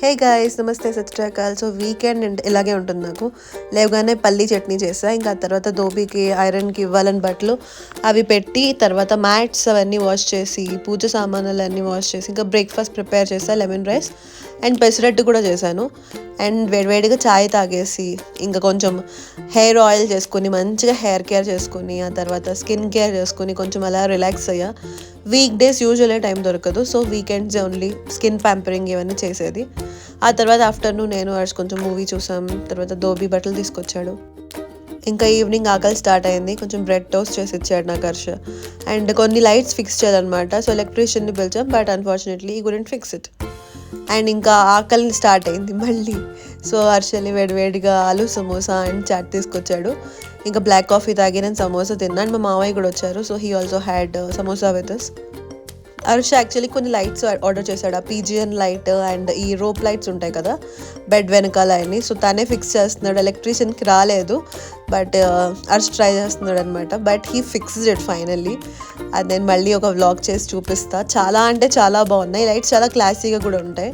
Hey guys, నమస్తే, సత్ శ్రీ అకాల్. So weekend ఇలాగే ఉంటుంది నాకు. లేవగానే పల్లీ చట్నీ చేసా, ఇంకా తర్వాత ధోబీకి ఐరన్కి ఇవ్వాలని బట్టలు అవి పెట్టి, తర్వాత మ్యాట్స్ అవన్నీ వాష్ చేసి, పూజ సామాన్లు అన్నీ వాష్ చేసి, ఇంకా బ్రేక్ఫాస్ట్ ప్రిపేర్ చేసా, లెమన్ రైస్ అండ్ పెసరట్టు కూడా చేశాను. అండ్ వేడివేడిగా ఛాయ్ తాగేసి, ఇంకా కొంచెం హెయిర్ ఆయిల్ చేసుకొని మంచిగా హెయిర్ కేర్ చేసుకొని, ఆ తర్వాత స్కిన్ కేర్ చేసుకొని కొంచెం అలా రిలాక్స్ అయ్యా. వీక్ డేస్ యూజువల్గా టైం దొరకదు, so weekends only skin pampering ఇవన్నీ చేసేది. ఆ తర్వాత ఆఫ్టర్నూన్ నేను హర్ష్ కొంచెం మూవీ చూసాం, తర్వాత ధోబీ బట్టలు తీసుకొచ్చాడు. ఇంకా ఈవినింగ్ ఆకలి స్టార్ట్ అయింది, కొంచెం బ్రెడ్ టోస్ట్ చేసి ఇచ్చాడు నాకు హర్ష. అండ్ కొన్ని లైట్స్ ఫిక్స్ చేయాలన్నమాట, సో ఎలక్ట్రీషియన్ని పిలిచాం, బట్ అన్ఫార్చునేట్లీ ఈ కుడెంట్ ఫిక్స్ ఇట్. అండ్ ఇంకా ఆకలి స్టార్ట్ అయింది మళ్ళీ. సో హర్షల్ని వేడివేడిగా ఆలు సమోసా అండ్ చాట్ తీసుకొచ్చాడు. ఇంకా బ్లాక్ కాఫీ తాగి నేను సమోసా తిన్నాను. మా మామయ్య కూడా వచ్చారు, so he also had samosa with us. Harsha actually కొన్ని లైట్స్ ఆర్డర్ చేశాడు, ఆ పీజియన్ లైట్ అండ్ ఈ రోప్ లైట్స్ ఉంటాయి కదా బెడ్ వెనకాల అని. సో తనే ఫిక్స్ చేస్తున్నాడు, ఎలక్ట్రీషియన్కి రాలేదు, బట్ హర్ష్ ట్రై చేస్తున్నాడు అనమాట. But he fixed it finally. అది నేను మళ్ళీ ఒక వ్లాగ్ చేసి చూపిస్తా. చాలా అంటే చాలా బాగున్నాయి లైట్స్, చాలా క్లాసీగా కూడా ఉంటాయి.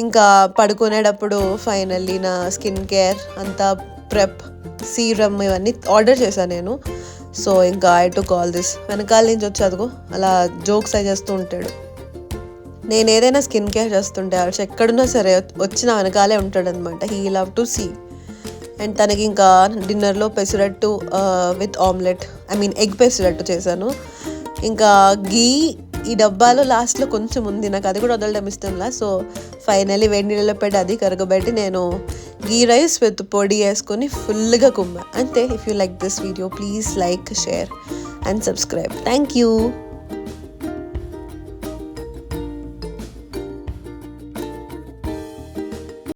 ఇంకా పడుకునేటప్పుడు ఫైనల్లీ నా స్కిన్ కేర్ అంతా ప్రెప్, సీరమ్ ఇవన్నీ ఆర్డర్ చేశాను నేను. సో ఇంకా ఐ టు కాల్ దిస్. వెనకాల నుంచి వచ్చి అదిగో అలా జోక్స్ అయి చేస్తూ ఉంటాడు. నేను ఏదైనా స్కిన్ కేర్ చేస్తుంటే హర్ష ఎక్కడున్నా సరే వచ్చి నా వెనకాలే ఉంటాడు అనమాట. He love to see. And తనకి ఇంకా డిన్నర్లో pesarattu with omelette, egg pesarattu చేశాను. ఇంకా గీ ఈ డబ్బాలో లాస్ట్లో కొంచెం ఉంది, నాకు అది కూడా వదలడం ఇష్టంలా. సో ఫైనల్లీ వేడి నీళ్ళలో పెట్టి అది కరగబెట్టి నేను గీ రైస్ విత్ పొడి వేసుకొని ఫుల్గా కుమ్మా అంతే. If you like this video please like, share and subscribe. Thank you.